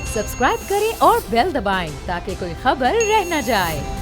Subscribe करें और bell दबाएं ताकि कोई खबर रह न जाए।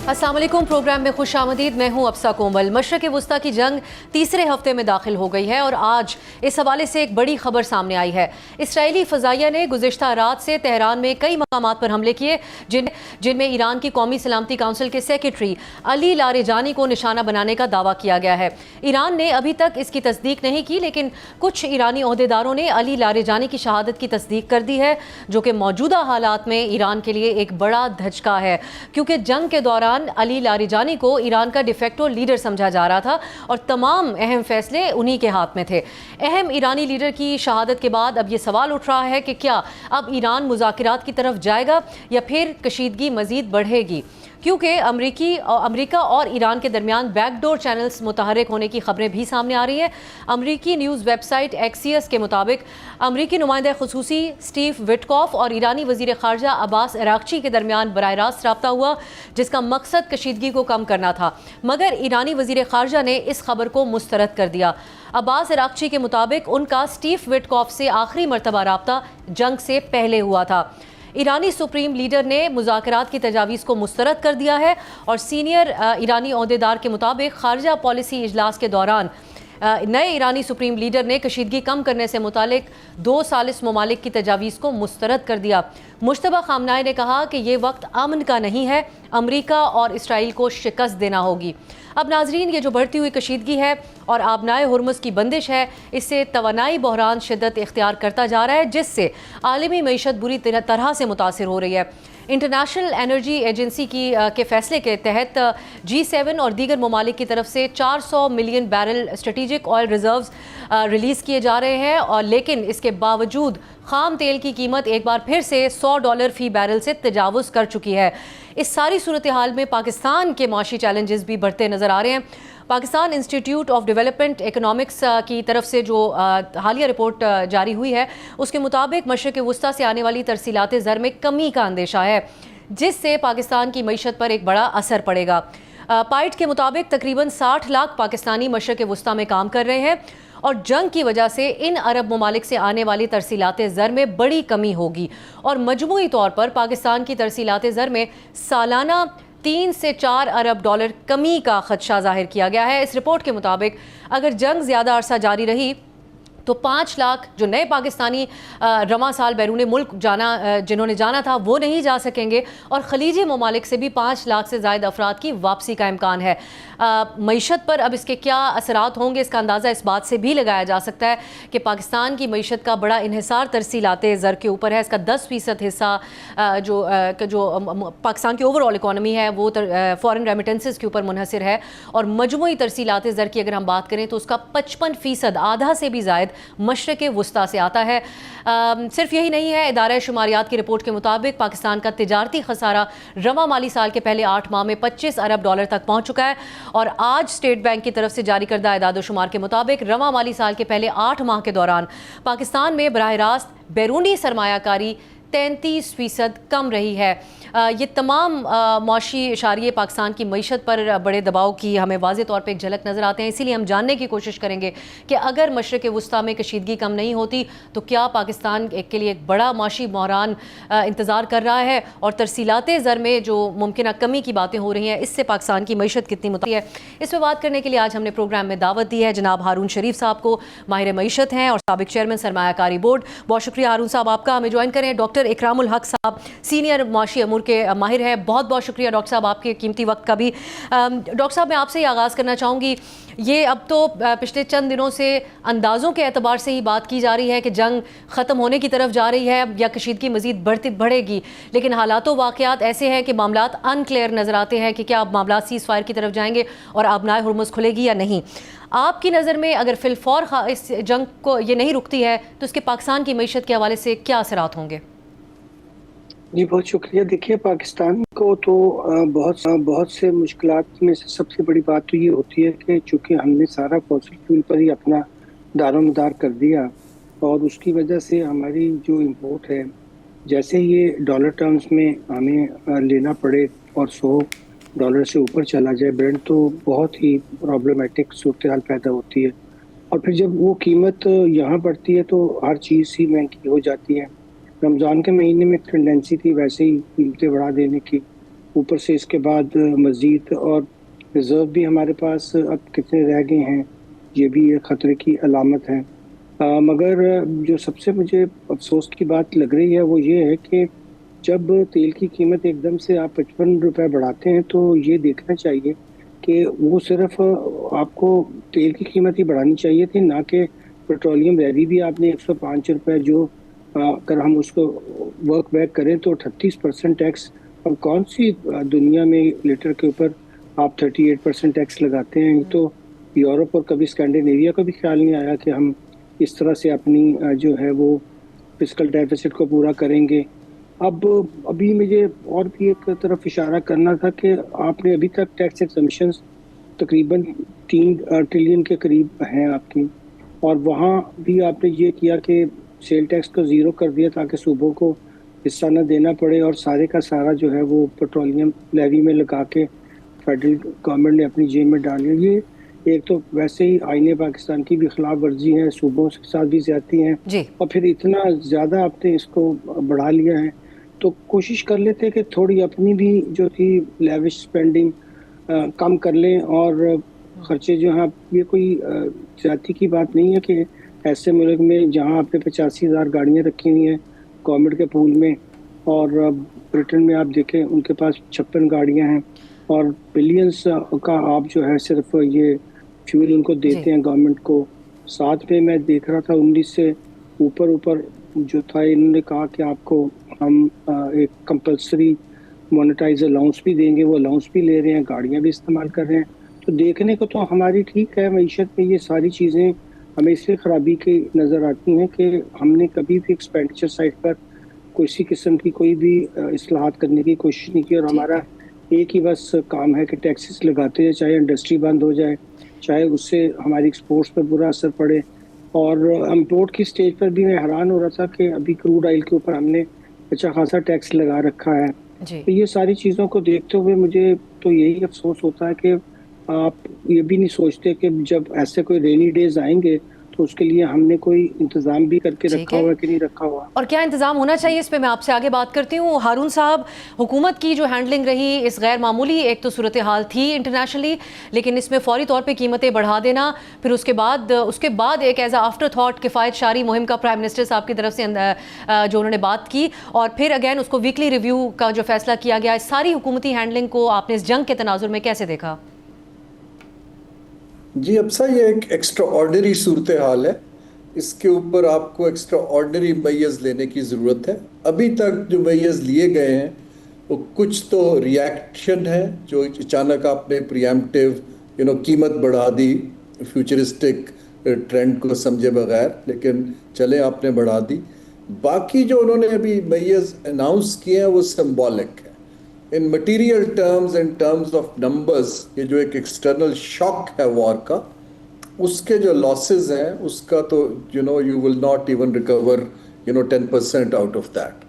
अस्सलाम वालेकुम। प्रोग्राम में खुश आमदीद। मैं हूँ अफसा कोमल। मशरक़ वस्ता की जंग तीसरे हफ्ते में दाखिल हो गई है और आज इस हवाले से एक बड़ी खबर सामने आई है। इसराइली फ़ज़ाइया ने गुज़िश्ता रात से तेहरान में कई मकामात पर हमले किए जिनमें ईरान की कौमी सलामती काउंसिल के सेक्रेटरी अली लारेजानी को निशाना बनाने का दावा किया गया है। ईरान ने अभी तक इसकी तस्दीक नहीं की, लेकिन कुछ ईरानी ओहदेदारों ने अली लारेजानी की शहादत की तस्दीक कर दी है, जो कि मौजूदा हालात में ईरान के लिए एक बड़ा धचका है, क्योंकि जंग के दौरान अली लारेजानी को ईरान का डिफेक्टो लीडर समझा जा रहा था और तमाम अहम फैसले उन्हीं के हाथ में थे। अहम ईरानी लीडर की शहादत के बाद अब ये सवाल उठ रहा है कि क्या अब ईरान मुज़ाकरात की तरफ जाएगा या फिर कशीदगी मज़ीद बढ़ेगी, क्योंकि अमेरिका और ईरान के दरमियान बैकडोर चैनल्स मुतहर्रिक होने की खबरें भी सामने आ रही हैं। अमेरिकी न्यूज़ वेबसाइट एक्सियस के मुताबिक अमेरिकी नुमाइंदा खुसूसी स्टीव विटकॉफ और ईरानी वज़ीर ख़ारजा अब्बास अराग़ची के दरमियान बराह रास्त रब्ता हुआ, जिसका मकसद कशीदगी को कम करना था, मगर ईरानी वज़ीर ख़ारजा ने इस खबर को मुस्तरद कर दिया। अब्बास अराग़ची के मुताबिक उनका स्टीव विटकॉफ से आखिरी मरतबा रब्ता जंग से पहले हुआ था। ईरानी सुप्रीम लीडर ने मुज़ाकरात की तजावीज़ को मुस्तरद कर दिया है और सीनियर ईरानी ओहदेदार के मुताबिक खारजा पॉलिसी इजलास के दौरान नए ईरानी सुप्रीम लीडर ने कशीदगी कम करने से मुतालिक 2 सालिस ममालिक की तजावीज़ को मुस्तरद कर दिया। मुश्तबा खामनाई ने कहा कि ये वक्त अमन का नहीं है, अमरीका और इसराइल को शिकस्त देना होगी। अब नाजरीन, ये जो बढ़ती हुई कशीदगी है और आबनाए हुर्मुज़ की बंदिश है, इससे तवानाई बहरान शिद्दत इख्तियार करता जा रहा है, जिससे आलमी मईशत बुरी तरह से मुतासिर हो रही है। इंटरनेशनल एनर्जी एजेंसी के फैसले के तहत G7 और दीगर ममालिक की तरफ से 400 million barrel strategic oil reserves release किए जा रहे हैं, और लेकिन इसके बावजूद खाम तेल की कीमत एक बार फिर से $100 फ़ी बैरल से तजावुज़ कर चुकी है। इस सारी सूरत हाल में पाकिस्तान के माशी चैलेंजेस भी बढ़ते नज़र आ रहे हैं। Pakistan institute of development economics की तरफ से जो हालिया रिपोर्ट जारी हुई है, उसके मुताबिक मशरक़ वस्ता से आने वाली तरसीलात ज़र में कमी का अंदेशा है, जिससे पाकिस्तान की मईशत पर एक बड़ा असर पड़ेगा। पाइट के मुताबिक तकरीबन 60 लाख पाकिस्तानी मशरक़ वस्ता में काम कर रहे हैं और जंग की वजह से इन अरब ममालिक से आने वाली तरसीलात ज़र में बड़ी कमी होगी और मजमूई तौर पर पाकिस्तान की तरसीलात ज़र में सालाना 3 से 4 अरब डॉलर कमी का खदशा जाहिर किया गया है। इस रिपोर्ट के मुताबिक अगर जंग ज़्यादा अरसा जारी रही तो 5 लाख जो नए पाकिस्तानी रवां साल बैरून मुल्क जिन्होंने जाना था वो नहीं जा सकेंगे और ख़लीजी ममालिक से भी 5 लाख से ज़ायद अफराद की वापसी का इम्कान है। मईशत पर अब इसके क्या असरात होंगे, इसका अंदाज़ा इस बात से भी लगाया जा सकता है कि पाकिस्तान की मईशत का बड़ा इन्हिसार तरसीलात ज़र के ऊपर है। इसका 10% हिस्सा जो पाकिस्तान की ओवरऑल इकॉनमी है वो फ़ॉरेन रेमिटेंसेस के ऊपर मुनहसर है, और मजमूई तरसीलात ज़र की अगर हम बात करें तो उसका 55%, आधा से भी ज़ायद मशरक़ वस्ता से आता है। सिर्फ यही नहीं है, इदारा शुमारियात की रिपोर्ट के मुताबिक पाकिस्तान का तिजारती खसारा रवां माली साल के पहले 8 माह में $25 अरब तक पहुंच चुका है, और आज स्टेट बैंक की तरफ से जारी करदा इदाद शुमार के मुताबिक रवां माली साल के पहले 8 माह के दौरान पाकिस्तान में बराह रास्त बैरूनी सरमायाकारी 33% कम रही है। ये तमाम मौशी इशारिये पाकिस्तान की मईशत पर बड़े दबाव की हमें वाज़े तौर पे एक झलक नज़र आते हैं। इसीलिए हम जानने की कोशिश करेंगे कि अगर मशरक़ वस्ता में कशीदगी कम नहीं होती तो क्या पाकिस्तान के लिए एक बड़ा मौशी बहरान इंतज़ार कर रहा है, और तरसीलात ज़र में जो मुमकिन कमी की बातें हो रही हैं, इससे पाकिस्तान की मईशत कितनी मुतासिर है। इस पर बात करने के लिए आज हमने प्रोग्राम में दावत दी है जनाब हारून शरीफ साहब को। माहिर मईशत हैं और साबिक चेयरमैन सरमायाकारी बोर्ड। बहुत शुक्रिया हारून साहब आपका हमें ज्वाइन करें। डॉक्टर इकरामुल हक साहब सीनियर मौशी अमूर के माहिर हैं। बहुत बहुत शुक्रिया डॉक्टर साहब आपके कीमती वक्त का भी। डॉक्टर साहब, मैं आपसे ही आगाज़ करना चाहूँगी। ये अब तो पिछले चंद दिनों से अंदाज़ों के एतबार से ही बात की जा रही है कि जंग ख़त्म होने की तरफ जा रही है या कशीदगी मज़ीद बढ़ेगी, लेकिन हालात वाक़यात ऐसे हैं कि मामलात अनक्लियर नज़र आते हैं कि क्या अब मामलात सीज़ फायर की तरफ जाएंगे और आबनाए हुर्मुज़ खुलेगी या नहीं। आपकी नज़र में अगर फिलफौर इस जंग को ये नहीं रुकती है तो इसके पाकिस्तान की मईशत के हवाले से क्या असरात होंगे? जी, बहुत शुक्रिया। देखिए, पाकिस्तान को तो बहुत से मुश्किलात में से सबसे बड़ी बात तो ये होती है कि चूँकि हमने सारा फॉसिल फ्यूल पर ही अपना दारोमदार कर दिया और उसकी वजह से हमारी जो इम्पोर्ट है, जैसे ये डॉलर टर्म्स में हमें लेना पड़े और $100 से ऊपर चला जाए ब्रेंट, तो बहुत ही प्रॉब्लमेटिक सूरत हाल पैदा होती है। और फिर जब वो कीमत यहाँ बढ़ती है तो हर चीज़ ही महंगी हो जाती है। रमज़ान के महीने में टेंडेंसी थी वैसे ही कीमतें बढ़ा देने की, ऊपर से इसके बाद मज़ीद और रिज़र्व भी हमारे पास अब कितने रह गए हैं, ये भी एक ख़तरे की अलामत है। मगर जो सबसे मुझे अफ़सोस की बात लग रही है वो ये है कि जब तेल की कीमत एकदम से आप ₹55 बढ़ाते हैं तो ये देखना चाहिए कि वो सिर्फ़ आपको तेल की कीमत ही बढ़ानी चाहिए थी, ना कि पेट्रोलियम लैवी भी आपने ₹105 जो अगर हम उसको वर्क बैक करें तो 38% टैक्स। अब कौन सी दुनिया में लीटर के ऊपर आप 38% टैक्स लगाते हैं? ये तो यूरोप और कभी स्कैंडिनेविया का भी ख्याल नहीं आया कि हम इस तरह से अपनी जो है वो फिस्कल डेफिसिट को पूरा करेंगे। अब अभी मुझे और भी एक तरफ इशारा करना था कि आपने अभी तक टैक्स एग्जम्पशंस तकरीबन 3 ट्रिलियन के करीब हैं आपकी, और वहाँ भी आपने ये किया कि सेल टैक्स को ज़ीरो कर दिया ताकि सूबों को हिस्सा न देना पड़े और सारे का सारा जो है वो पेट्रोलियम लेवी में लगा के फेडरल गवर्नमेंट ने अपनी जेब में डाल लिया। ये एक तो वैसे ही आईने पाकिस्तान की भी खिलाफ वर्जी है, सूबों के साथ भी ज्यादती है, जी। और फिर इतना ज़्यादा आपने इसको बढ़ा लिया है। तो कोशिश कर लेते कि थोड़ी अपनी भी जो थी लेविश स्पेंडिंग कम कर लें, और खर्चे जो हैं, ये कोई ज्यादती की बात नहीं है कि ऐसे मुल्क में जहां आपने 85,000 गाड़ियां रखी हुई हैं गवर्नमेंट के पूल में, और ब्रिटेन में आप देखें उनके पास 56 गाड़ियां हैं और बिलियंस का आप जो है सिर्फ ये फ्यूल उनको देते हैं गवर्नमेंट को। साथ में मैं देख रहा था 19 से ऊपर जो था, इन्होंने कहा कि आपको हम एक कंपल्सरी मोनेटाइज अलाउंस भी देंगे, वो अलाउंस भी ले रहे हैं, गाड़ियां भी इस्तेमाल कर रहे हैं। तो देखने को तो हमारी ठीक है मईशत में, ये सारी चीज़ें हमें इसलिए खराबी की नज़र आती हैं कि हमने कभी भी एक्सपेंडिचर साइड पर किसी किस्म की कोई भी इस्लाहात करने की कोशिश नहीं की, और हमारा एक ही बस काम है कि टैक्सेस लगाते हैं, चाहे इंडस्ट्री बंद हो जाए, चाहे उससे हमारी एक्सपोर्ट्स पर बुरा असर पड़े। और इम्पोर्ट की स्टेज पर भी मैं हैरान हो रहा था कि अभी क्रूड ऑयल के ऊपर हमने अच्छा खासा टैक्स लगा रखा है। तो ये सारी चीज़ों को देखते हुए मुझे तो यही अफसोस होता है कि आप ये भी नहीं सोचते कि जब ऐसे कोई रेनी डेज आएंगे तो उसके लिए हमने कोई इंतजाम भी करके रखा हुआ कि नहीं रखा हुआ, और क्या इंतजाम होना चाहिए इस पे मैं आपसे आगे बात करती हूँ। हारून साहब, हुकूमत की जो हैंडलिंग रही इस गैर मामूली एक तो सूरत हाल थी इंटरनेशनली, लेकिन इसमें फौरी तौर पे कीमतें बढ़ा देना, फिर उसके बाद एक एज आफ्टर थाट किफ़ायत शारी मुहिम का प्राइम मिनिस्टर साहब की तरफ से जो उन्होंने बात की, और फिर अगैन उसको वीकली रिव्यू का जो फैसला किया गया, इस सारी हुकूमती हैंडलिंग को आपने इस जंग के तनाजुर में कैसे देखा? जी अब्सा, ये एक एक्स्ट्रा ऑर्डनरी सूरत हाल है, इसके ऊपर आपको एक्स्ट्रा ऑर्डनरी मैयज़ लेने की ज़रूरत है। अभी तक जो मैयज़ लिए गए हैं वो कुछ तो रिएक्शन है, जो अचानक आपने प्रिएम्प्टिव कीमत बढ़ा दी फ्यूचरिस्टिक ट्रेंड को समझे बगैर, लेकिन चले आपने बढ़ा दी। बाकी जो उन्होंने अभी मैयज़ अनाउंस किए हैं वो सिंबॉलिक है। In material terms, in terms of numbers, ये जो एक एक्सटर्नल शॉक है वॉर का, उसके जो लॉसेस हैं उसका तो you will not even recover 10% out of that.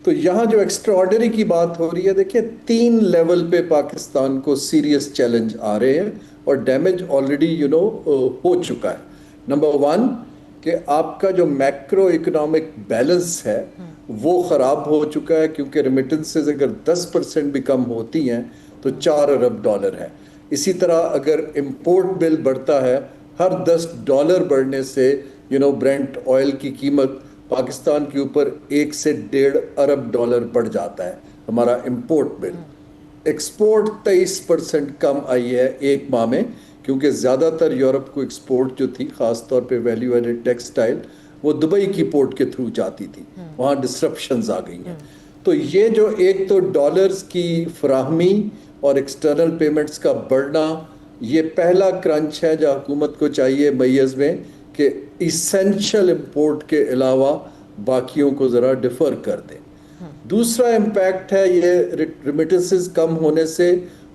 तो यहाँ जो एक्स्ट्रा ऑर्डनरी की बात हो रही है, देखिए 3 लेवल पे पाकिस्तान को सीरियस चैलेंज आ रहे हैं और डैमेज ऑलरेडी हो चुका है। नंबर 1 कि आपका जो मैक्रो इकोनॉमिक बैलेंस है वो ख़राब हो चुका है, क्योंकि रेमिटेंसेस अगर 10% भी कम होती हैं तो $4 अरब है। इसी तरह अगर इम्पोर्ट बिल बढ़ता है, हर $10 बढ़ने से ब्रेंट ऑयल की कीमत पाकिस्तान के ऊपर $1 से $1.5 अरब बढ़ जाता है हमारा इम्पोर्ट बिल। एक्सपोर्ट 23% कम आई है एक माह में, क्योंकि ज़्यादातर यूरोप को एक्सपोर्ट जो थी, ख़ास तौर पे वैल्यू एडेड टेक्सटाइल, वो दुबई की पोर्ट के थ्रू जाती थी, वहाँ डिस्ट्रप्शंस आ गई हैं। तो ये जो एक तो डॉलर्स की फराहमी और एक्सटर्नल पेमेंट्स का बढ़ना, ये पहला क्रंच है जो हुकूमत को चाहिए मैयज़ में कि इसेंशियल इम्पोर्ट के अलावा बाकियों को ज़रा डिफ़र कर दें। दूसरा इम्पैक्ट है ये रिमिटेंसेस कम होने से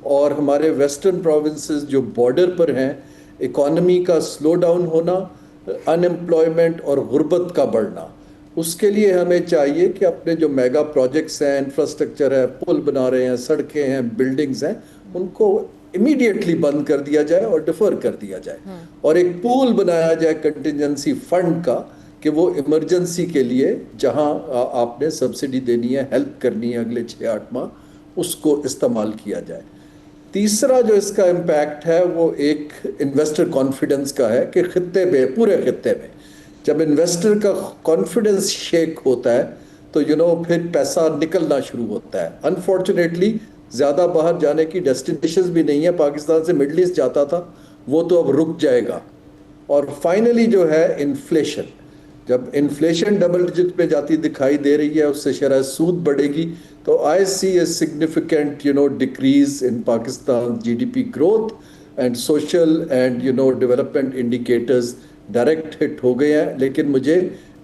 और हमारे वेस्टर्न प्रोविंसेस जो बॉर्डर पर हैं, इकॉनमी का स्लो डाउन होना, अनएम्प्लॉयमेंट और गुर्बत का बढ़ना। उसके लिए हमें चाहिए कि अपने जो मेगा प्रोजेक्ट्स हैं, इंफ्रास्ट्रक्चर है, पुल बना रहे हैं, सड़कें हैं, बिल्डिंग्स हैं, उनको इमीडिएटली बंद कर दिया जाए और डिफर कर दिया जाए और एक पूल बनाया जाए कंटिजेंसी फंड का कि वो इमरजेंसी के लिए जहां आपने सब्सिडी देनी है, हेल्प करनी है अगले 6-8 माह, उसको इस्तेमाल किया जाए। तीसरा जो इसका इम्पैक्ट है वो एक इन्वेस्टर कॉन्फिडेंस का है कि खित्ते में, पूरे खित्ते में जब इन्वेस्टर का कॉन्फिडेंस शेक होता है तो फिर पैसा निकलना शुरू होता है। अनफॉर्चुनेटली ज़्यादा बाहर जाने की डेस्टिनेशंस भी नहीं है। पाकिस्तान से मिडल ईस्ट जाता था, वो तो अब रुक जाएगा। और फाइनली जो है इन्फ्लेशन, जब इन्फ्लेशन डबल डिजिट पे जाती दिखाई दे रही है, उससे शरह सूद बढ़ेगी, तो I see a significant decrease in Pakistan GDP growth and social and development indicators direct hit हो गए हैं। लेकिन मुझे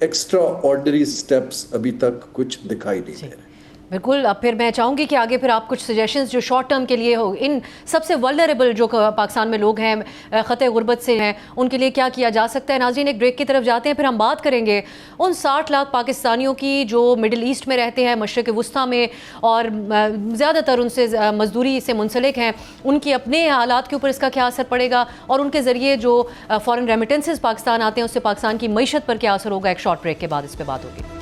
एक्स्ट्रा ऑर्डिनरी स्टेप्स अभी तक कुछ दिखाई नहीं दे रहे। बिल्कुल। अब फिर मैं चाहूँगी कि आगे फिर आप कुछ सजेशंस जो शॉर्ट टर्म के लिए हो, इन सबसे वल्नरेबल जो पाकिस्तान में लोग हैं, ख़तरे गुर्बत से हैं, उनके लिए क्या किया जा सकता है। नाज़रीन, एक ब्रेक की तरफ जाते हैं, फिर हम बात करेंगे उन 60 लाख पाकिस्तानियों की जो मिडिल ईस्ट में रहते हैं, मशरिक़ वुस्ता में, और ज़्यादातर उनसे मजदूरी से मुंसलिक हैं। उनकी अपने हालात के ऊपर इसका क्या असर पड़ेगा और उनके ज़रिए जो फ़ॉरेन रेमिटेंसेस पाकिस्तान आते हैं उससे पाकिस्तान की मईशत पर क्या असर होगा। एक शॉर्ट ब्रेक के बाद इस पर बात होगी।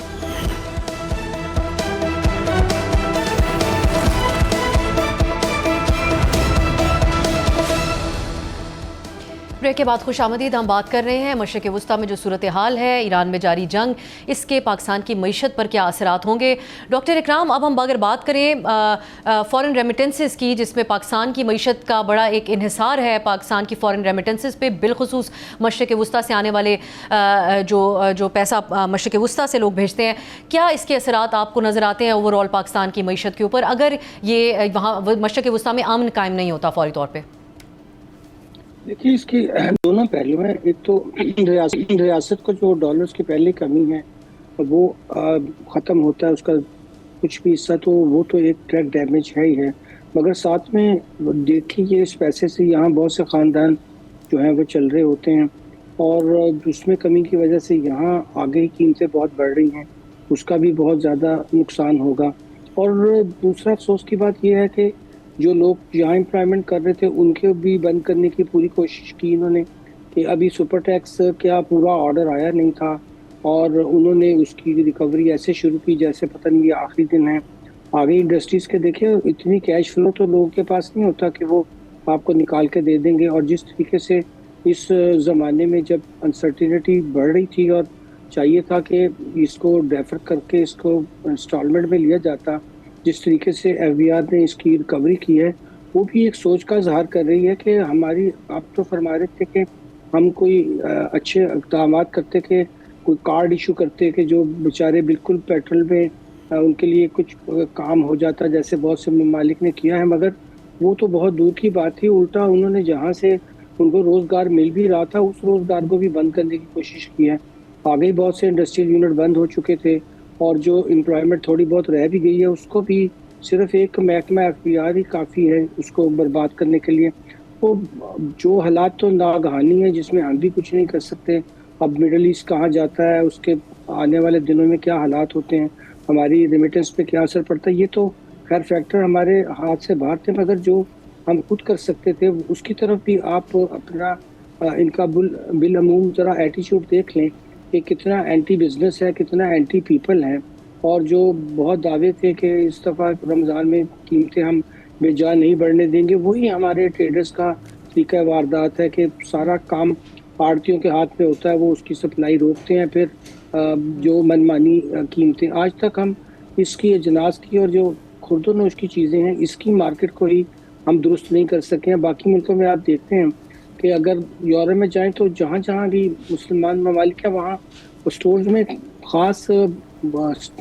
ब्रेक के बाद खुशामदीद। हम बात कर रहे हैं मशरिक़ वुस्ता में जो सूरत हाल है, ईरान में जारी जंग, इसके पाकिस्तान की मईशत पर क्या असरात होंगे। डॉक्टर इकराम, अब हम अगर बात करें फ़ॉरेन रेमिटेंसेस की, जिसमें पाकिस्तान की मईशत का बड़ा एक इन्हिसार है पाकिस्तान की फ़ॉरेन रेमिटेंसेस पे, बिलखुसूस मशरिक़ वुस्ता से आने वाले जो पैसा मशरिक़ वुस्ता से लोग भेजते हैं, क्या इसके असरात आपको नज़र आते हैं ओवरऑल पाकिस्तान की मईशत के ऊपर, अगर ये वहाँ मशरिक़ वुस्ता में अमन कायम नहीं होता फौरी तौर पर? देखिए, इसकी दोनों पहलू हैं। एक तो रियासत को जो डॉलर्स की पहले कमी है वो ख़त्म होता है, उसका कुछ भी हिस्सा, तो वो तो एक ट्रैक डैमेज है ही है। मगर साथ में देखिए, इस पैसे से यहाँ बहुत से ख़ानदान जो हैं वो चल रहे होते हैं और उसमें कमी की वजह से यहाँ आगे ही कीमतें बहुत बढ़ रही हैं, उसका भी बहुत ज़्यादा नुकसान होगा। और दूसरा अफसोस की बात यह है कि जो लोग यहाँ एम्प्लॉयमेंट कर रहे थे उनके भी बंद करने की पूरी कोशिश की इन्होंने, कि अभी सुपर टैक्स क्या पूरा ऑर्डर आया नहीं था और उन्होंने उसकी रिकवरी ऐसे शुरू की जैसे पता नहीं ये आखिरी दिन है। आगे इंडस्ट्रीज़ के देखिए, इतनी कैश फ्लो तो लोगों के पास नहीं होता कि वो आपको निकाल के दे देंगे। और जिस तरीके से इस ज़माने में जब अनसर्टिनिटी बढ़ रही थी और चाहिए था कि इसको डेफर करके इसको इंस्टॉलमेंट में लिया जाता, जिस तरीके से एफबीआर ने इसकी रिकवरी की है, वो भी एक सोच का इजहार कर रही है कि हमारी, आप तो फरमा रहे थे कि हम कोई अच्छे इक़दाम करते, कि कोई कार्ड इशू करते कि जो बेचारे बिल्कुल पेट्रोल में उनके लिए कुछ काम हो जाता, जैसे बहुत से ममालिक ने किया है। मगर वो तो बहुत दूर की बात थी। उल्टा उन्होंने जहाँ से उनको रोज़गार मिल भी रहा था, उस रोज़गार को भी बंद करने की कोशिश की है। आगे बहुत से इंडस्ट्रियल यूनिट बंद हो चुके थे और जो एम्प्लॉयमेंट थोड़ी बहुत रह भी गई है, उसको भी सिर्फ एक महकमा एफबीआर ही काफ़ी है उसको बर्बाद करने के लिए। तो जो हालात तो नागहानी है जिसमें हम भी कुछ नहीं कर सकते। अब मिडल ईस्ट कहाँ जाता है, उसके आने वाले दिनों में क्या हालात होते हैं, हमारी रेमिटेंस पे क्या असर पड़ता है, ये तो खैर फैक्टर हमारे हाथ से बाहर थे। मगर जो हम खुद कर सकते थे उसकी तरफ भी आप अपना इनका बिलअमूम ज़रा एटीट्यूड देख लें कि कितना एंटी बिजनेस है, कितना एंटी पीपल है। और जो बहुत दावे थे कि इस दफ़ा रमज़ान में कीमतें हम बेजा नहीं बढ़ने देंगे, वही हमारे ट्रेडर्स का तरीका वारदात है कि सारा काम आड़तियों के हाथ में होता है, वो उसकी सप्लाई रोकते हैं, फिर जो मनमानी कीमतें, आज तक हम इसकी अजनास की और जो खुर्दनोश की चीज़ें हैं, इसकी मार्केट को ही हम दुरुस्त नहीं कर सके हैं। बाकी मुल्कों में आप देखते हैं कि अगर यूरोप में जाएं तो जहाँ जहाँ भी मुसलमान ममालिक है वहाँ स्टोर्स में ख़ास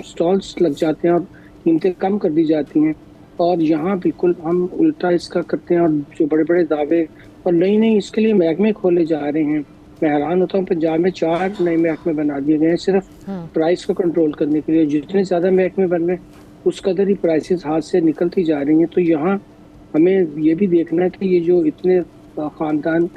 स्टॉल्स लग जाते हैं और कीमतें कम कर दी जाती हैं। और यहाँ बिल्कुल हम उल्टा इसका करते हैं और जो बड़े बड़े दावे और नई इसके लिए महकमे खोले जा रहे हैं मैं हैरान होता हूँ, पंजाब में 4 नए महकमे बना दिए गए हैं सिर्फ प्राइस को कंट्रोल करने के लिए। जितने ज्यादा महकमे बन रहे हैं उस कदर ही प्राइसेस हाथ से निकलती जा रही हैं। तो यहाँ हमें ये भी देखना है कि ये जो इतने खानदान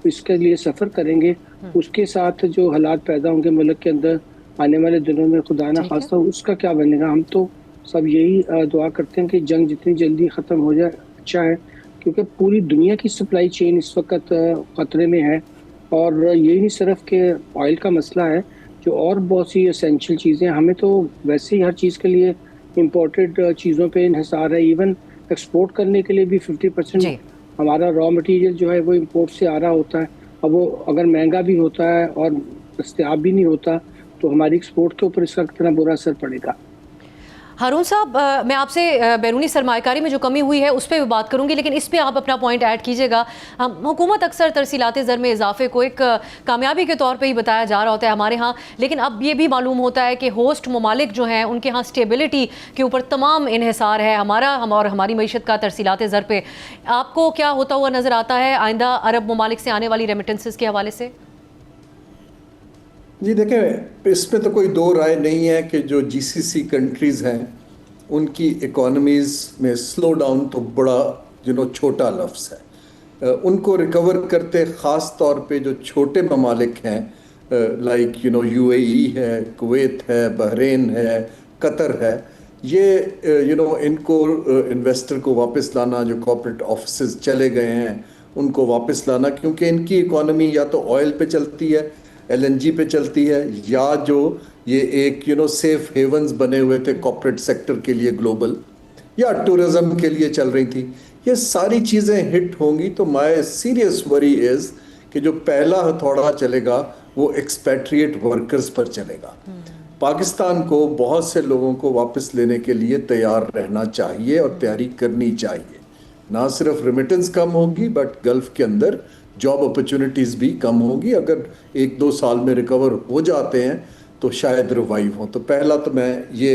इसके लिए सफर करेंगे, उसके साथ जो हालात पैदा होंगे मुल्क के अंदर आने वाले दिनों में, खुदा ना खास्ता उसका क्या बनेगा। हम तो सब यही दुआ करते हैं कि जंग जितनी जल्दी खत्म हो जाए अच्छा है, क्योंकि पूरी दुनिया की सप्लाई चेन इस वक्त खतरे में है। और यही नहीं सिर्फ के ऑयल का मसला है, जो और बहुत सी एसेंशियल चीज़ें, हमें तो वैसे ही हर चीज़ के लिए इम्पोर्टेड चीज़ों पे इन्हिसार है। इवन एक्सपोर्ट करने के लिए भी 50% हमारा रॉ मटेरियल जो है वो इंपोर्ट से आ रहा होता है। अब वो अगर महंगा भी होता है और दस्तयाब भी नहीं होता तो हमारी एक्सपोर्ट के ऊपर इसका कितना बुरा असर पड़ेगा। हारून साहब, मैं आपसे बैरूनी सरमायाकारी में जो कमी हुई है उस पर भी बात करूंगी, लेकिन इस पे आप अपना पॉइंट ऐड कीजिएगा। हुकूमत अक्सर तरसीलात ज़र में इजाफे को एक कामयाबी के तौर पे ही बताया जा रहा होता है हमारे यहाँ, लेकिन अब ये भी मालूम होता है कि होस्ट ममालिक जो हैं उनके यहाँ स्टेबिलिटी के ऊपर तमाम इन्हिसार है और हमारी मीशत का तरसीलात ज़र पे। आपको क्या होता हुआ नज़र आता है आइंदा अरब ममालिक से आने वाली रेमिटेंसेस के हवाले से? जी देखें, इसमें तो कोई दो राय नहीं है कि जो जीसीसी कंट्रीज़ हैं उनकी इकोनॉमीज़ में स्लो डाउन तो बड़ा छोटा लफ्ज़ है। उनको रिकवर करते ख़ास तौर पे जो छोटे ममालिक हैं, लाइक यूएई है, कुवैत है, बहरीन है, कतर है, ये इनको इन्वेस्टर को वापस लाना, जो कॉर्पोरेट ऑफिसेज चले गए हैं उनको वापस लाना, क्योंकि इनकी इकोनॉमी या तो ऑयल पे चलती है, एलएनजी पे चलती है, या जो ये एक सेफ हेवन्स बने हुए थे कॉर्पोरेट सेक्टर के लिए ग्लोबल, या टूरिज्म के लिए चल रही थी। ये सारी चीज़ें हिट होंगी तो माय सीरियस वरी इज़ कि जो पहला हथौड़ा चलेगा वो एक्सपैट्रिएट वर्कर्स पर चलेगा। पाकिस्तान को बहुत से लोगों को वापस लेने के लिए तैयार रहना चाहिए और तैयारी करनी चाहिए। ना सिर्फ रेमिटेंस कम होगी बट गल्फ़ के अंदर जॉब अपॉर्चुनिटीज़ भी कम होगी। अगर 1-2 साल में रिकवर हो जाते हैं तो शायद रिवाइव हो। तो पहला तो मैं ये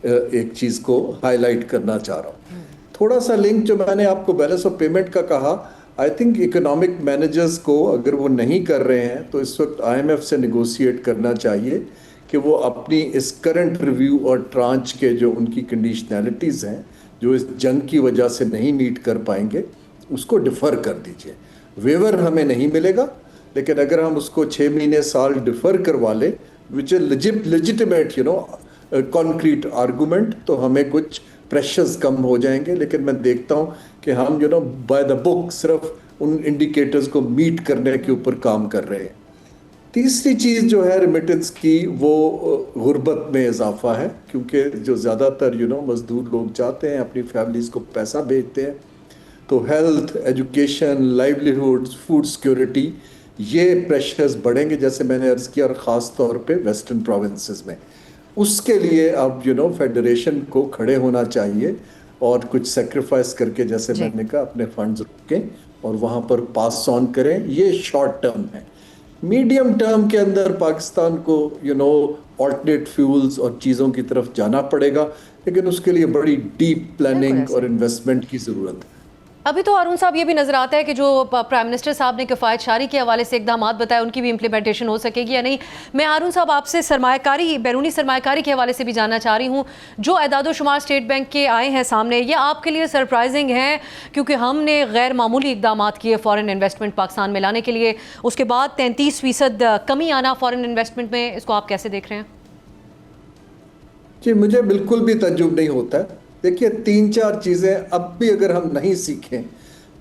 एक चीज़ को हाईलाइट करना चाह रहा हूँ। थोड़ा सा लिंक जो मैंने आपको बैलेंस ऑफ पेमेंट का कहा, आई थिंक इकोनॉमिक मैनेजर्स को अगर वो नहीं कर रहे हैं तो इस वक्त IMF से निगोशिएट करना चाहिए कि वो अपनी इस करंट रिव्यू और ट्रांच के जो उनकी कंडीशनैलिटीज़ हैं जो इस जंग की वजह से नहीं मीट कर पाएंगे उसको डिफ़र कर दीजिए। वेवर हमें नहीं मिलेगा, लेकिन अगर हम उसको 6 महीने साल डिफ़र करवा लें, which is legitimate concrete argument, तो हमें कुछ प्रेशर्स कम हो जाएंगे। लेकिन मैं देखता हूँ कि हम बाय द बुक सिर्फ उन इंडिकेटर्स को मीट करने के ऊपर काम कर रहे हैं। तीसरी चीज़ जो है रेमिटेंस की, वो गुर्बत में इजाफा है, क्योंकि जो ज़्यादातर मज़दूर लोग जाते हैं अपनी फैमिलीज़ को पैसा भेजते हैं, तो health, education, livelihoods, food security, ये प्रेशर्स बढ़ेंगे जैसे मैंने अर्ज़ किया, और ख़ास तौर पे वेस्टर्न प्रोविंसेस में। उसके लिए अब फेडरेशन को खड़े होना चाहिए और कुछ सेक्रीफाइस करके, जैसे मैंने कहा, अपने फंड्स रोकें और वहाँ पर पास ऑन करें। ये शॉर्ट टर्म है। मीडियम टर्म के अंदर पाकिस्तान को ऑल्टरनेट फ्यूल्स और चीज़ों की तरफ जाना पड़ेगा, लेकिन उसके लिए बड़ी डीप प्लानिंग और इन्वेस्टमेंट की ज़रूरत है। अभी तो हारून साहब ये भी नजर आता है कि जो प्राइम मिनिस्टर साहब ने किफ़ायत शारी के हवाले से इक़दामात बताए उनकी भी इम्प्लीमेंटेशन हो सकेगी या नहीं। मैं हारून साहब आपसे सरमायाकारी, बैरूनी सरमायाकारी के हवाले से भी जानना चाह रही हूँ। जो एदाद शुमार स्टेट बैंक के आए हैं सामने, ये आपके लिए सरप्राइजिंग हैं क्योंकि हमने गैर मामूली इक़दामात किए फ़ॉरेन इन्वेस्टमेंट पाकिस्तान में लाने के लिए, उसके बाद 33% कमी आना फ़ॉरेन इन्वेस्टमेंट में, इसको आप कैसे देख रहे हैं? जी, मुझे बिल्कुल भी तजुब नहीं होता है। देखिए, 3-4 चीज़ें अब भी अगर हम नहीं सीखें,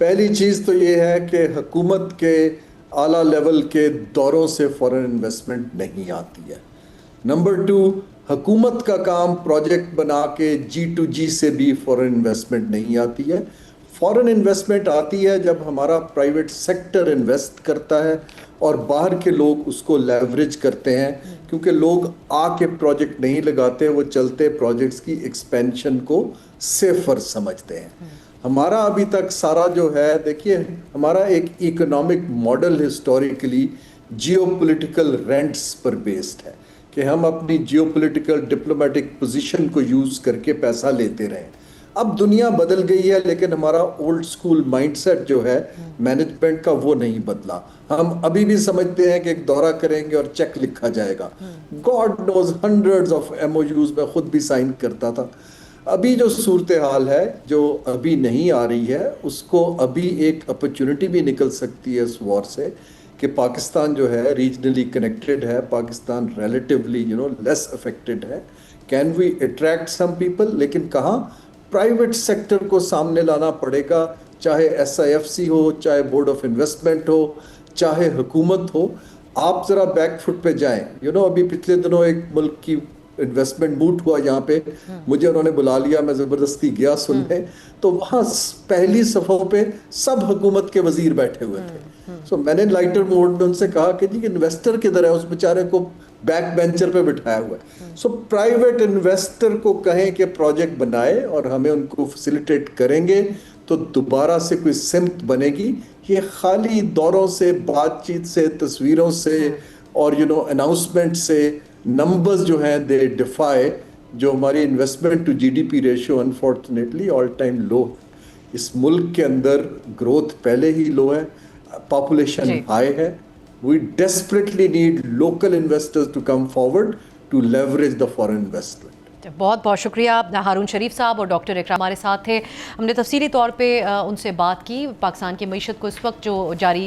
पहली चीज़ तो ये है कि हुकूमत के आला लेवल के दौरों से फ़ॉरेन इन्वेस्टमेंट नहीं आती है। नंबर 2, हुकूमत का काम प्रोजेक्ट बना के G2G से भी फ़ॉरेन इन्वेस्टमेंट नहीं आती है। फ़ॉरेन इन्वेस्टमेंट आती है जब हमारा प्राइवेट सेक्टर इन्वेस्ट करता है और बाहर के लोग उसको लेवरेज करते हैं, क्योंकि लोग आके प्रोजेक्ट नहीं लगाते, वो चलते प्रोजेक्ट्स की एक्सपेंशन को सेफर समझते हैं। हमारा अभी तक सारा जो है, देखिए, हमारा एक economic model historically geopolitical rents पर बेस्ड है कि हम अपनी जियोपॉलिटिकल डिप्लोमेटिक पोजीशन को यूज़ करके पैसा लेते रहें। अब दुनिया बदल गई है, लेकिन हमारा ओल्ड स्कूल माइंडसेट जो है मैनेजमेंट का वो नहीं बदला। हम अभी भी समझते हैं कि एक दौरा करेंगे और चेक लिखा जाएगा। God knows hundreds of MOUs में खुद भी साइन करता था। अभी जो सूरत हाल है, जो अभी नहीं आ रही है, उसको अभी एक अपॉर्चुनिटी भी निकल सकती है इस वॉर से कि पाकिस्तान जो है रीजनली कनेक्टेड है, पाकिस्तान रिलेटिवली लेस अफेक्टेड है। Can we attract some people, लेकिन कहाँ? प्राइवेट सेक्टर को सामने लाना पड़ेगा, चाहे SIFC हो, चाहे बोर्ड ऑफ इन्वेस्टमेंट हो, चाहे हुकूमत हो। आप जरा बैक फुट पे जाएं। अभी पिछले दिनों एक मुल्क की इन्वेस्टमेंट बूट हुआ यहाँ पे, मुझे उन्होंने बुला लिया, मैं ज़बरदस्ती गया सुनने, तो वहाँ पहली सफ़ों पे सब हुकूमत के वजीर बैठे हुए थे। सो मैंने लाइटर मोड में उनसे कहा कि जी इन्वेस्टर किधर है, उस बेचारे को बैक बेंचर पे बिठाया हुआ है। सो प्राइवेट इन्वेस्टर को कहें कि प्रोजेक्ट बनाए और हमें उनको फैसिलिटेट करेंगे तो दोबारा से कोई सिमत बनेगी। ये खाली दौरों से, बातचीत से, तस्वीरों से और अनाउंसमेंट से नंबर्स जो हैं दे डिफाई। जो हमारी investment to GDP ratio unfortunately all time low. इस मुल्क के अंदर ग्रोथ पहले ही लो है, पॉपुलेशन हाई है। We desperately need local investors to come forward to leverage the foreign investment. बहुत बहुत शुक्रिया हारून शरीफ साहब और डॉक्टर इकराम हमारे साथ थे। हमने तफसीली तौर पे उनसे बात की। पाकिस्तान की मईशत को इस वक्त जो जारी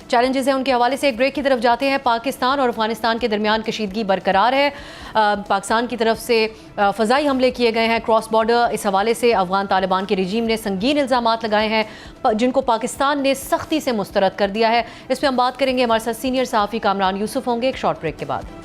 चैलेंजेस हैं उनके हवाले से एक ब्रेक की तरफ जाते हैं। पाकिस्तान और अफगानिस्तान के दरमियान कशीदगी बरकरार है। पाकिस्तान की तरफ से फ़ज़ाई हमले किए गए हैं क्रॉस बॉर्डर। इस हवाले से अफगान तालिबान के रजीम ने संगीन इल्ज़ामात लगाए हैं जिनको पाकिस्तान ने सख्ती से मुस्तरद कर दिया है। इस पर हम बात करेंगे। हमारे साथ सीनियर सहाफ़ी कामरान यूसुफ होंगे एक शॉर्ट ब्रेक के बाद।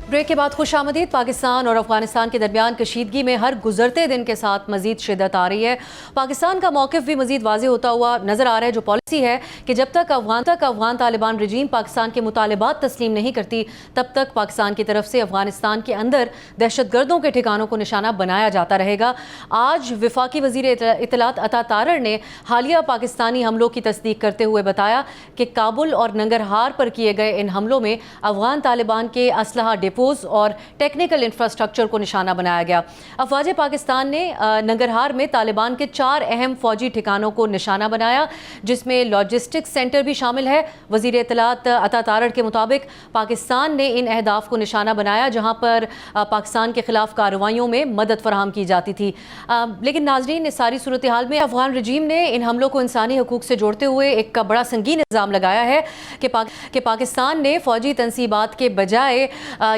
ब्रेक के बाद खुशामदीद। पाकिस्तान और अफगानिस्तान के दरमियान कशीदगी में हर गुजरते दिन के साथ मजीद शिद्दत आ रही है। पाकिस्तान का मौक़िफ़ भी मजीद वाज़ेह होता हुआ नज़र आ रहा है। जो पॉलिसी है कि जब तक अफगान तालिबान रजीम पाकिस्तान के मुतालिबात तस्लीम नहीं करती, तब तक पाकिस्तान की तरफ से अफगानिस्तान के अंदर दहशतगर्दों के ठिकानों को निशाना बनाया जाता रहेगा। आज वफाकी वज़ीर इत्तलात अता तारड़ ने हालिया पाकिस्तानी हमलों की तस्दीक करते हुए बताया कि काबुल और नंगरहार पर किए गए इन हमलों में अफगान तालिबान के असलहा डिपो और टेक्निकल इंफ्रास्ट्रक्चर को निशाना बनाया गया। अफवाज पाकिस्तान ने नंगरहार में तालिबान के 4 अहम फौजी ठिकानों को निशाना बनाया, जिसमें लॉजिस्टिक्स सेंटर भी शामिल है। वज़ीर इत्तलात अता तारड़ के मुताबिक पाकिस्तान ने इन अहदाफ को निशाना बनाया जहां पर पाकिस्तान के खिलाफ कार्रवाइयों में मदद फराहम की जाती थी। लेकिन नाजरीन, इस सारी सूरत हाल में अफगान रजीम ने इन हमलों को इंसानी हकूक से जोड़ते हुए एक बड़ा संगीन इल्ज़ाम लगाया है कि पाकिस्तान ने फौजी तनसीबात के बजाय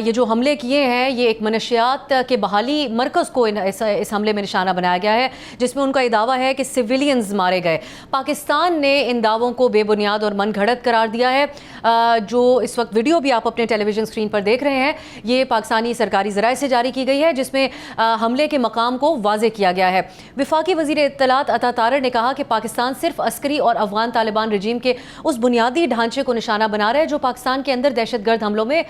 ये जो हमले किए हैं ये एक मनशियात के बहाली मरकज़ को इस हमले में निशाना बनाया गया है, जिसमें उनका ये दावा है कि सिविलियंस मारे गए। पाकिस्तान ने इन दावों को बेबुनियाद और मन घड़त करार दिया है। जो इस वक्त वीडियो भी आप अपने टेलीविजन स्क्रीन पर देख रहे हैं, ये पाकिस्तानी सरकारी ज़राए से जारी की गई है, जिसमें हमले के मकाम को वाज़े किया गया है। वफाकी वज़ीर इत्तलात अता तारड़ ने कहा कि पाकिस्तान सिर्फ अस्करी और अफगान तालिबान रजीम के उस बुनियादी ढांचे को निशाना बना रहा है जो पाकिस्तान के अंदर दहशतगर्द हमलों में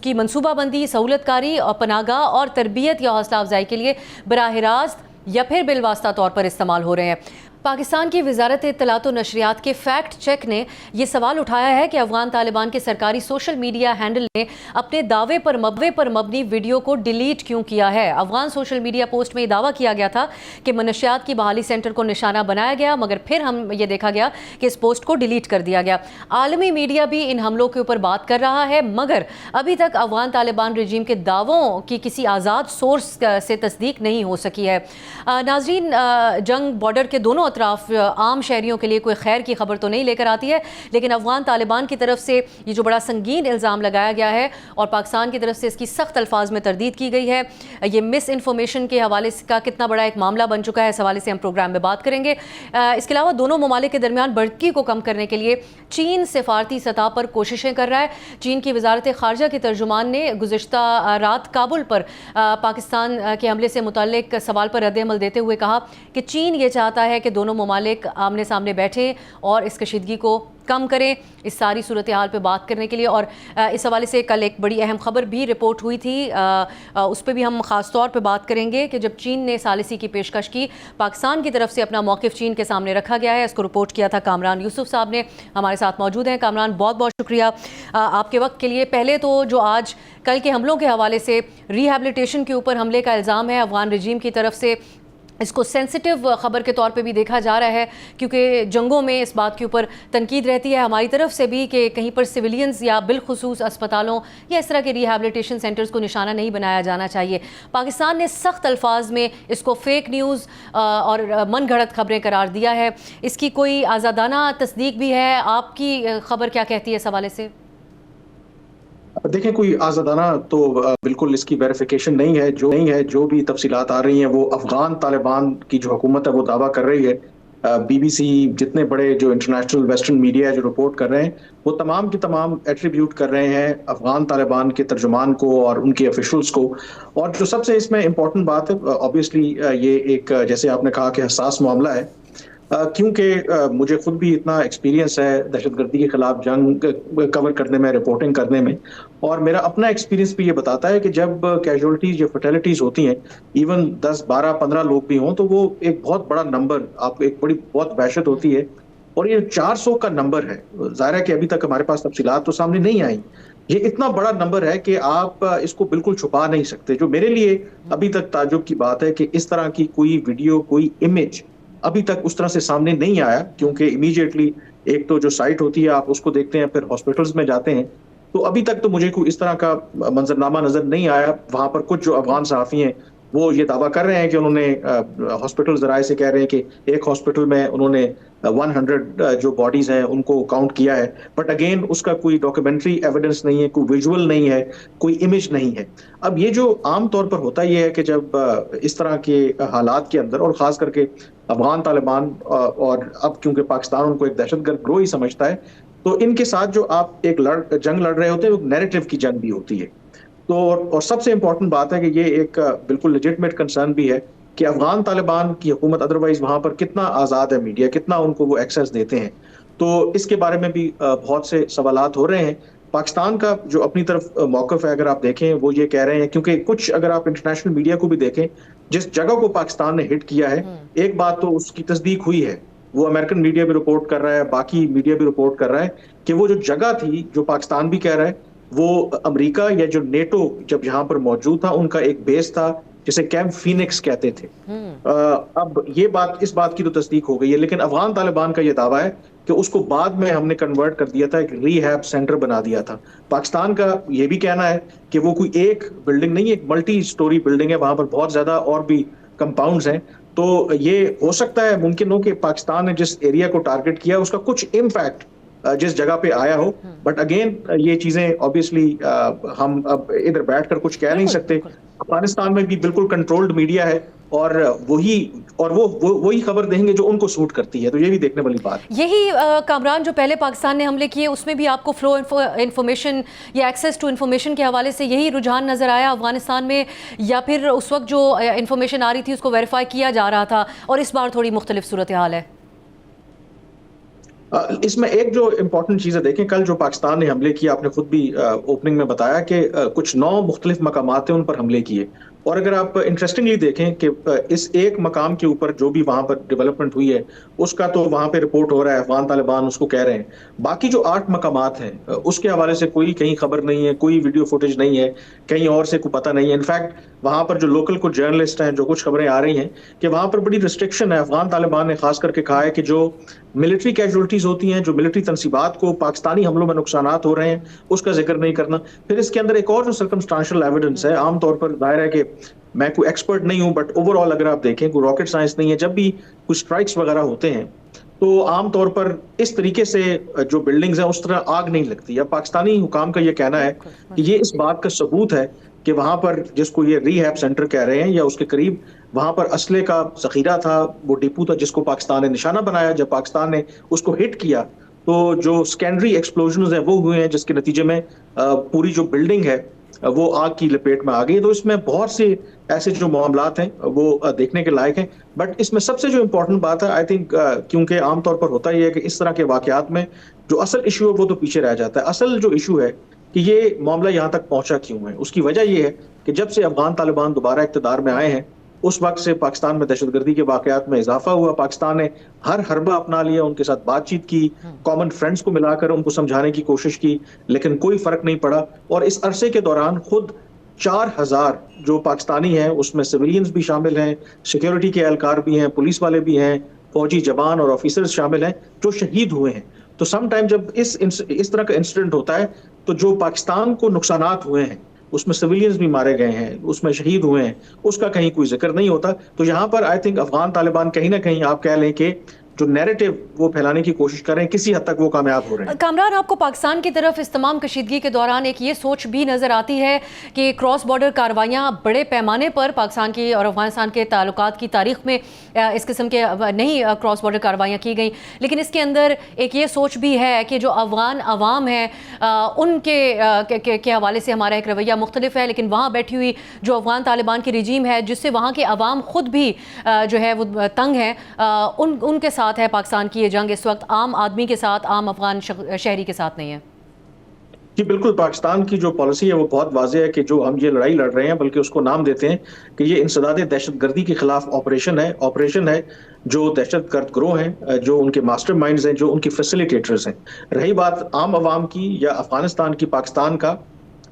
की मनसूबाबंदी, सहूलतकारी और पनाहगाह और तरबियत या हौसला अफजाई के लिए बराह रास्त या फिर बिलवास्ता तौर पर इस्तेमाल हो रहे हैं। पाकिस्तान की वजारत इत्तलात व नशरियात के फैक्ट चेक ने यह सवाल उठाया है कि अफगान तालिबान के सरकारी सोशल मीडिया हैंडल ने अपने दावे पर मबनी वीडियो को डिलीट क्यों किया है। अफगान सोशल मीडिया पोस्ट में यह दावा किया गया था कि मनशियात की बहाली सेंटर को निशाना बनाया गया, मगर फिर हम ये देखा गया कि इस पोस्ट को डिलीट कर दिया गया। आलमी मीडिया भी इन हमलों के ऊपर बात कर रहा है, मगर अभी तक अफगान तालिबान रजीम के दावों की किसी आज़ाद सोर्स से तस्दीक नहीं हो सकी है। नाजरीन, जंग बॉर्डर के दोनों अतराफ आम शहरियों के लिए कोई खैर की खबर तो नहीं लेकर आती है, लेकिन अफगान तालिबान की तरफ से ये जो बड़ा संगीन इल्ज़ाम लगाया गया है और पाकिस्तान की तरफ से इसकी सख्त अल्फाज में तरदीद की गई है, ये मिस इन्फॉर्मेशन के हवाले का कितना बड़ा एक मामला बन चुका है, इस हवाले से हम प्रोग्राम में बात करेंगे। इसके अलावा दोनों ममालिक के दरमियान बढ़ती को कम करने के लिए चीन सिफारती सतह पर कोशिशें कर रहा है। चीन की वजारत खारजा के तर्जुमान ने गुज़िश्ता रात काबुल पर पाकिस्तान के हमले से मुतल्लिक सवाल पर रद्द-ए-अमल देते हुए कहा कि चीन ये चाहता है कि दोनों ममालिक आमने सामने बैठे और इस कशीदगी को कम करें, इस सारी सूरत हाल पे बात करने के लिए। और इस हवाले से कल एक बड़ी अहम खबर भी रिपोर्ट हुई थी, उस पर भी हम ख़ास तौर पे बात करेंगे कि जब चीन ने सालिसी की पेशकश की, पाकिस्तान की तरफ से अपना मौक़िफ़ चीन के सामने रखा गया है। इसको रिपोर्ट किया था कामरान यूसुफ साहब ने, हमारे साथ मौजूद हैं। कामरान, बहुत बहुत शुक्रिया आपके वक्त के लिए। पहले तो जो आज कल के हमलों के हवाले से रिहैबिलिटेशन के ऊपर हमले का इल्ज़ाम है अफगान रजीम की तरफ से, इसको सेंसिटिव ख़बर के तौर पे भी देखा जा रहा है, क्योंकि जंगों में इस बात के ऊपर तनकीद रहती है हमारी तरफ से भी कि कहीं पर सिविलियंस या बिलखुसूस अस्पतालों या इस तरह के रिहैबिलिटेशन सेंटर्स को निशाना नहीं बनाया जाना चाहिए। पाकिस्तान ने सख्त अल्फाज में इसको फेक न्यूज़ और मन घड़त खबरें करार दिया है। इसकी कोई आज़ादाना तस्दीक भी है? आपकी खबर क्या कहती है इस हवाले से? देखें, कोई आज़ादाना तो बिल्कुल इसकी वेरिफिकेशन नहीं है। जो भी तफसीलात आ रही हैं वो अफगान तालिबान की जो हुकूमत है वो दावा कर रही है। BBC, जितने बड़े जो इंटरनेशनल वेस्टर्न मीडिया है जो रिपोर्ट कर रहे हैं, वो तमाम के तमाम एट्रीब्यूट कर रहे हैं अफगान तालिबान के तर्जुमान को और उनके ऑफिशल्स को। और जो सबसे इसमें इम्पोर्टेंट बात है, ऑब्वियसली ये एक, जैसे आपने कहा कि हसास मामला है, क्योंकि मुझे खुद भी इतना एक्सपीरियंस है दहशतगर्दी के खिलाफ जंग कवर करने में, रिपोर्टिंग करने में, और मेरा अपना एक्सपीरियंस भी ये बताता है कि जब कैजुअलिटीज या फर्टेलिटीज होती हैं, इवन 10, 12, 15 लोग भी हों, तो वो एक बहुत बड़ा नंबर, आप एक बहुत वहशत होती है। और ये 400 का नंबर है, ज़ाहिर है कि अभी तक हमारे पास तफसीलात तो सामने नहीं आई। ये इतना बड़ा नंबर है कि आप इसको बिल्कुल छुपा नहीं सकते। जो मेरे लिए अभी तक ताज्जुब की बात है कि इस तरह की कोई वीडियो, कोई इमेज अभी तक उस तरह से सामने नहीं आया, क्योंकि इमीडिएटली एक तो जो साइट होती है आप उसको देखते हैं, फिर हॉस्पिटल्स में जाते हैं, तो अभी तक तो मुझे कोई इस तरह का मंजरनामा नजर नहीं आया। वहां पर कुछ जो अफगान सहाफ़ी हैं वो ये दावा कर रहे हैं कि उन्होंने हॉस्पिटल ज़राए से कह रहे हैं कि एक हॉस्पिटल में उन्होंने 100 जो बॉडीज हैं उनको काउंट किया है, बट अगेन उसका कोई डॉक्यूमेंट्री एविडेंस नहीं है, कोई विजुअल नहीं है, कोई इमेज नहीं है। अब ये जो आम तौर पर होता ये है कि जब इस तरह के हालात के अंदर, और ख़ास करके अफगान तालिबान और अब क्योंकि पाकिस्तान उनको एक दहशतगर्द ग्रोह ही समझता है, तो इनके साथ जो आप एक जंग लड़ रहे होते हैं वो नैरेटिव की जंग भी होती है। तो और सबसे इम्पोर्टेंट बात है कि ये एक बिल्कुल लेजिटिमेट कंसर्न भी है कि अफगान तालिबान की हुकूमत अदरवाइज वहां पर कितना आज़ाद है मीडिया, कितना उनको वो एक्सेस देते हैं। तो इसके बारे में भी बहुत से सवालात हो रहे हैं। पाकिस्तान का जो अपनी तरफ मौक़िफ़ है, अगर आप देखें, वो ये कह रहे हैं, क्योंकि कुछ अगर आप इंटरनेशनल मीडिया को भी देखें, जिस जगह को पाकिस्तान ने हिट किया है, एक बात तो उसकी तस्दीक हुई है, वो अमेरिकन मीडिया भी रिपोर्ट कर रहा है, बाकी मीडिया भी रिपोर्ट कर रहा है कि वो जो जगह थी, जो पाकिस्तान भी कह रहा है, वो अमेरिका या जो नेटो जब यहाँ पर मौजूद था उनका एक बेस था जिसे कैंप फीनिक्स कहते थे। अब ये बात, इस बात की तो तस्दीक हो गई है, लेकिन अफगान तालिबान का ये दावा है कि उसको बाद में हमने कन्वर्ट कर दिया था, एक रीहैब सेंटर बना दिया था। पाकिस्तान का ये भी कहना है कि वो कोई एक बिल्डिंग नहीं है, एक मल्टी स्टोरी बिल्डिंग है, वहां पर बहुत ज्यादा और भी कंपाउंड्स हैं। तो ये हो सकता है, मुमकिन हो कि पाकिस्तान ने जिस एरिया को टारगेट किया उसका कुछ इम्पैक्ट जिस जगह पे आया हो, बट अगेन ये चीजें ऑब्वियसली हम अब इधर बैठकर कुछ कह नहीं सकते। अफगानिस्तान में भी बिल्कुल कंट्रोल्ड मीडिया है और वही खबर देंगे जो उनको सूट करती है, तो ये भी देखने वाली बात। यही कामरान, जो पहले पाकिस्तान ने हमले किए उसमें भी आपको फ्लो इन्फॉर्मेशन या एक्सेस टू इन्फॉर्मेशन के हवाले से यही रुझान नजर आया अफगानिस्तान में, या फिर उस वक्त जो इन्फॉर्मेशन आ रही थी उसको वेरीफाई किया जा रहा था और इस बार थोड़ी मुख्तलिफ सूरत हाल है? इसमें एक जो इम्पोर्टेंट चीज़ है, देखें, कल जो पाकिस्तान ने हमले किए, आपने खुद भी ओपनिंग में बताया कि कुछ 9 मुख्तलिफ मकामात हैं उन पर हमले किए। और अगर आप इंटरेस्टिंगली देखें कि इस एक मकाम के ऊपर जो भी वहां पर डेवलपमेंट हुई है उसका तो वहां पे रिपोर्ट हो रहा है, अफगान तालिबान उसको कह रहे हैं। बाकी जो 8 मकामात हैं उसके हवाले से कोई कहीं खबर नहीं है, कोई वीडियो फुटेज नहीं है, कहीं और से कोई पता नहीं है। इनफैक्ट वहां पर जो लोकल कुछ जर्नलिस्ट हैं, जो कुछ खबरें आ रही हैं कि वहां पर बड़ी रिस्ट्रिक्शन है। अफगान तालिबान ने खास करके कहा है कि जो मिलिट्री कैजुअलिटीज होती हैं, जो मिलिट्री तनसीबात को पाकिस्तानी हमलों में नुकसानात हो रहे हैं, उसका जिक्र नहीं करना। फिर इसके अंदर एक और जो सर्कमस्टांशियल एविडेंस है, आमतौर पर जाहिर है कि मैं कोई एक्सपर्ट नहीं हूं, बट ओवरऑल अगर आप देखें, कोई रॉकेट साइंस नहीं है, जब भी कुछ स्ट्राइक्स वगैरह होते हैं तो आमतौर पर इस तरीके से जो बिल्डिंग्स हैं उस तरह आग नहीं लगती। अब पाकिस्तानी हुकाम का ये कहना है कि ये इस बात का सबूत है कि वहां पर जिसको ये रीहैब सेंटर कह रहे हैं या उसके करीब, वहां पर असले का जखीरा था, वो डिपो था जिसको पाकिस्तान ने निशाना बनाया। जब पाकिस्तान ने उसको हिट किया तो जो सेकेंडरी एक्सप्लोजन है वो हुए हैं, जिसके नतीजे में पूरी जो बिल्डिंग है वो आग की लपेट में आ गई। तो इसमें बहुत से ऐसे जो मामलात हैं वो देखने के लायक हैं। बट इसमें सबसे जो इम्पोर्टेंट बात है, आई थिंक, क्योंकि आमतौर पर होता ही है कि इस तरह के वाकयात में जो असल इशू है वो तो पीछे रह जाता है। असल जो इशू है कि ये मामला यहाँ तक पहुंचा क्यों है, उसकी वजह ये है कि जब से अफगान तालिबान दोबारा इक़्तिदार में आए हैं उस वक्त से पाकिस्तान में दहशतगर्दी के वाकयात में इजाफा हुआ। पाकिस्तान ने हर हरबा अपना लिया, उनके साथ बातचीत की, कॉमन फ्रेंड्स को मिलाकर उनको समझाने की कोशिश की, लेकिन कोई फर्क नहीं पड़ा। और इस अरसे के दौरान खुद 4000 जो पाकिस्तानी हैं, उसमें सिविलियंस भी शामिल हैं, सिक्योरिटी के एहलकार भी हैं, पुलिस वाले भी हैं, फौजी जवान और ऑफिसर्स शामिल हैं, जो शहीद हुए हैं। तो सम टाइम जब इस तरह का इंसिडेंट होता है तो जो पाकिस्तान को नुकसानात हुए हैं, उसमें सिविलियंस भी मारे गए हैं, उसमें शहीद हुए हैं, उसका कहीं कोई जिक्र नहीं होता। तो यहाँ पर आई थिंक अफगान तालिबान कहीं ना कहीं आप कह लें कि जो नैरेटिव वो फैलाने की कोशिश कर रहे हैं, किसी हद तक वो कामयाब हो रहे हैं। कामरान, आपको पाकिस्तान की तरफ इस तमाम कशीदगी के दौरान एक ये सोच भी नज़र आती है कि क्रॉस बॉर्डर कार्रवाइयाँ बड़े पैमाने पर पाकिस्तान की और अफगानिस्तान के ताल्लुकात की तारीख में इस किस्म के नहीं क्रॉस बॉर्डर कार्रवाइयाँ की गई, लेकिन इसके अंदर एक ये सोच भी है कि जो अफगान अवाम है उनके हवाले से हमारा एक रवैया मुख्तलिफ है, लेकिन वहाँ बैठी हुई जो अफगान तालिबान की रजीम है, जिससे वहाँ के अवाम खुद भी जो है वो तंग हैं, उनके साथ है पाकिस्तान की ये जंग इस वक्त, आम आदमी के साथ, आम अफगान शहरी के साथ नहीं है। जी बिल्कुल, पाकिस्तान की जो पॉलिसी है वो बहुत वाज़ेह है कि जो हम ये लड़ाई लड़ रहे हैं, बल्कि उसको नाम देते हैं कि ये इंसदाद दहशतगर्दी के खिलाफ ऑपरेशन है जो दहशतगर्द ग्रोह हैं, जो उनके मास्टरमाइंड्स हैं, जो उनके फैसिलिटेटर्स हैं। रही बात आम आवाम की या अफगानिस्तान की, पाकिस्तान का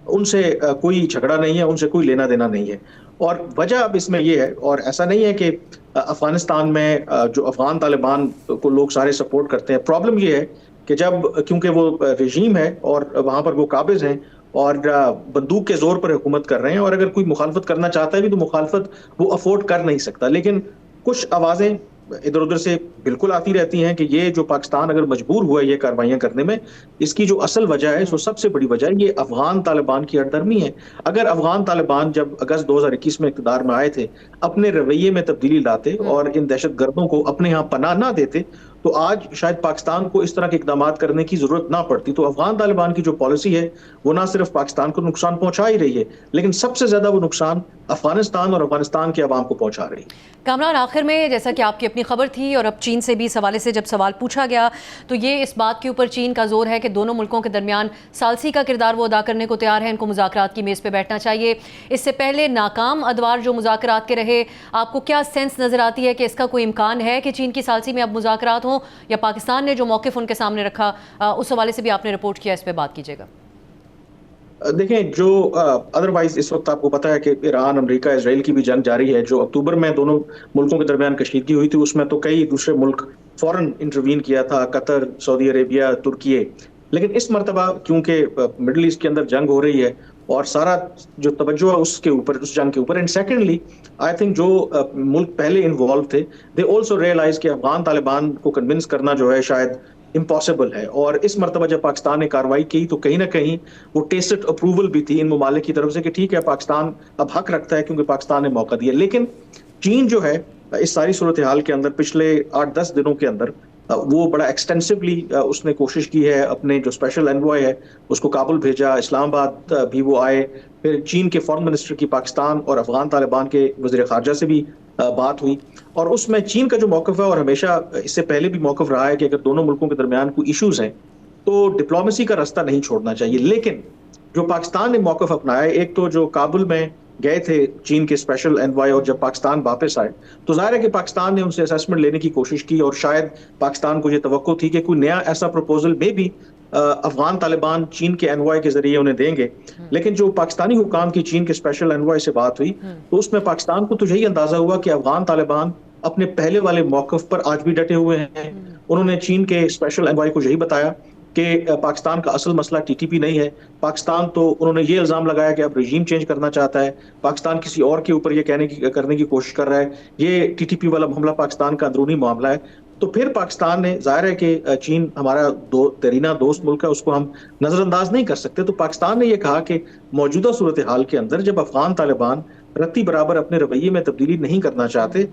उनसे कोई झगड़ा नहीं है, उनसे कोई लेना देना नहीं है। और वजह अब इसमें यह है, और ऐसा नहीं है कि अफगानिस्तान में जो अफगान तालिबान को लोग सारे सपोर्ट करते हैं। प्रॉब्लम यह है कि क्योंकि वो रजीम है और वहाँ पर वो काबिज हैं और बंदूक के जोर पर हुकूमत कर रहे हैं, और अगर कोई मुखालफत करना चाहता है भी तो मुखालफत वो अफोर्ड कर नहीं सकता। लेकिन कुछ आवाज़ें इधर उधर से बिल्कुल आती रहती हैं कि ये जो पाकिस्तान अगर मजबूर हुआ है ये कार्रवाइयां करने में, इसकी जो असल वजह है, सो सबसे बड़ी वजह ये अफगान तालिबान की हरदर्मी है। अगर अफगान तालिबान जब अगस्त 2021 में इक़्तिदार में आए थे अपने रवैये में तब्दीली लाते और इन दहशतगर्दों को अपने यहाँ पनाह ना देते तो आज शायद पाकिस्तान को इस तरह के इकदाम करने की जरूरत ना पड़ती। तो अफगान तालिबान की जो पॉलिसी है वो ना सिर्फ पाकिस्तान को नुकसान पहुंचा ही रही है, लेकिन सबसे ज्यादा वो नुकसान अफगानिस्तान और अफगानिस्तान के अवाम को पहुंचा रही है। कामरान, आखिर में जैसा कि आपकी अपनी खबर थी और अब चीन से भी इस हवाले से जब सवाल पूछा गया तो ये इस बात के ऊपर चीन का जोर है कि दोनों मुल्कों के दरमियान सालसी का किरदार वो अदा करने को तैयार है, इनको मुज़ाकरात की मेज़ पे बैठना चाहिए। इससे पहले नाकाम अदवार जो मुज़ाकरात के रहे, आपको क्या सेंस नज़र आती है कि इसका कोई इम्कान है कि चीन की सालसी में अब मुज़ाकरात हों, या पाकिस्तान ने जो मौक़िफ़ उनके सामने रखा उस हवाले से भी आपने रिपोर्ट किया, इस पर बात कीजिएगा। देखें, जो अदरवाइज इस वक्त आपको पता है कि ईरान, अमेरिका, इजराइल की भी जंग जारी है। जो अक्टूबर में दोनों मुल्कों के दरमियान कशीदगी हुई थी उसमें तो कई दूसरे मुल्क फौरन इंटरवीन किया था, कतर, सऊदी अरेबिया, तुर्की। लेकिन इस मरतबा क्योंकि मिडल ईस्ट के अंदर जंग हो रही है और सारा जो तवज्जो है उसके ऊपर, उस जंग के ऊपर, एंड सेकेंडली आई थिंक जो मुल्क पहले इन्वॉल्व थे दे ऑल्सो रियलाइज कि अफगान तालिबान को कन्विंस करना जो है शायद इम्पॉसिबल है। और इस मरतबा जब पाकिस्तान ने कार्रवाई की तो कहीं ना कहीं वो टेसिड अप्रूवल भी थी इन ममालिक की तरफ से कि ठीक है, पाकिस्तान अब हक रखता है क्योंकि पाकिस्तान ने मौका दिया। लेकिन चीन जो है इस सारी सूरत हाल के अंदर पिछले 8-10 दिनों के अंदर वो बड़ा एक्सटेंसिवली उसने कोशिश की है, अपने जो स्पेशल एनवॉय है उसको काबुल भेजा, इस्लामाबाद भी वो आए, फिर चीन के फॉरेन मिनिस्टर की पाकिस्तान और अफगान तालिबान के वज़ीर ख़ारजा से भी बात हुई। और उसमें चीन का जो मौक़िफ़ है, और हमेशा इससे पहले भी मौक़िफ़ रहा है कि अगर दोनों मुल्कों के दरमियान कोई इशूज़ हैं तो डिप्लोमेसी का रास्ता नहीं छोड़ना चाहिए। लेकिन जो पाकिस्तान ने मौक़िफ़ अपनाया, एक तो जो काबुल में गए थे चीन के स्पेशल एनवॉय और जब पाकिस्तान वापस आए तो जाहिर है कि पाकिस्तान ने उनसे असेसमेंट लेने की कोशिश की और शायद पाकिस्तान को ये तवक्को थी कि कोई नया ऐसा प्रपोजल में भी अफगान तालिबान चीन के एनवॉय के जरिए उन्हें देंगे। लेकिन जो पाकिस्तानी हुकाम की चीन के स्पेशल एनवॉय से बात हुई तो उसमें पाकिस्तान को तो यही अंदाजा हुआ कि अफगान तालिबान अपने पहले वाले मौक़िफ़ पर आज भी डटे हुए हैं। उन्होंने चीन के स्पेशल एनवॉय को यही बताया कि पाकिस्तान का असल मसला टीटीपी नहीं है। पाकिस्तान तो उन्होंने ये इल्ज़ाम लगाया कि अब रजीम चेंज करना चाहता है, पाकिस्तान किसी और के ऊपर ये करने की कोशिश कर रहा है, ये टीटीपी वाला मामला पाकिस्तान का अंदरूनी मामला है। तो फिर पाकिस्तान ने, जाहिर है कि चीन हमारा दरीना दोस्त मुल्क है, उसको हम नज़रअंदाज नहीं कर सकते, तो पाकिस्तान ने यह कहा कि मौजूदा सूरत हाल के अंदर जब अफगान तालिबान रत्ती बराबर अपने रवैये में तब्दीली नहीं करना चाहते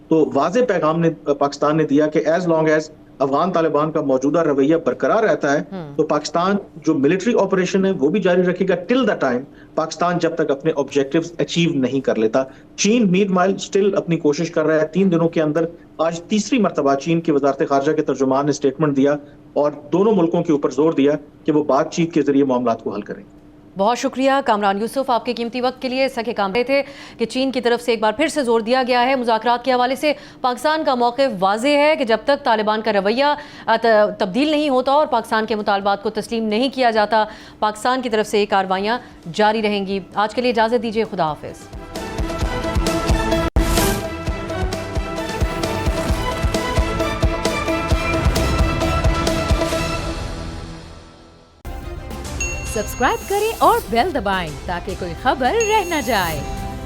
तो वाज़ेह पैगाम ने पाकिस्तान ने दिया कि as long as Afghan Taliban का मौजूदा रवैया बरकरार रहता है तो पाकिस्तान जो मिलिट्री ऑपरेशन है वो भी जारी रखेगा टिल द टाइम पाकिस्तान जब तक अपने ऑब्जेक्टिव्स अचीव नहीं कर लेता। चीन मीनवाइल स्टिल अपनी कोशिश कर रहा है। 3 दिनों के अंदर आज तीसरी मरतबा चीन की वजारत खारजा के तर्जुमान ने स्टेटमेंट दिया और दोनों मुल्कों के ऊपर जोर दिया कि वो बातचीत के जरिए मामलात को हल करें। बहुत शुक्रिया कामरान यूसुफ आपके कीमती वक्त के लिए। सके काम रहे थे कि चीन की तरफ से एक बार फिर से जोर दिया गया है मुज़ाकरात के हवाले से। पाकिस्तान का मौक़िफ़ वाज़ेह है कि जब तक तालिबान का रवैया तब्दील नहीं होता और पाकिस्तान के मुतालबात को तस्लीम नहीं किया जाता, पाकिस्तान की तरफ से ये कार्रवाइयाँ जारी रहेंगी। आज के लिए इजाज़त दीजिए, खुदा हाफिज़। सब्सक्राइब करें और बेल दबाएं ताकि कोई खबर रह न जाए।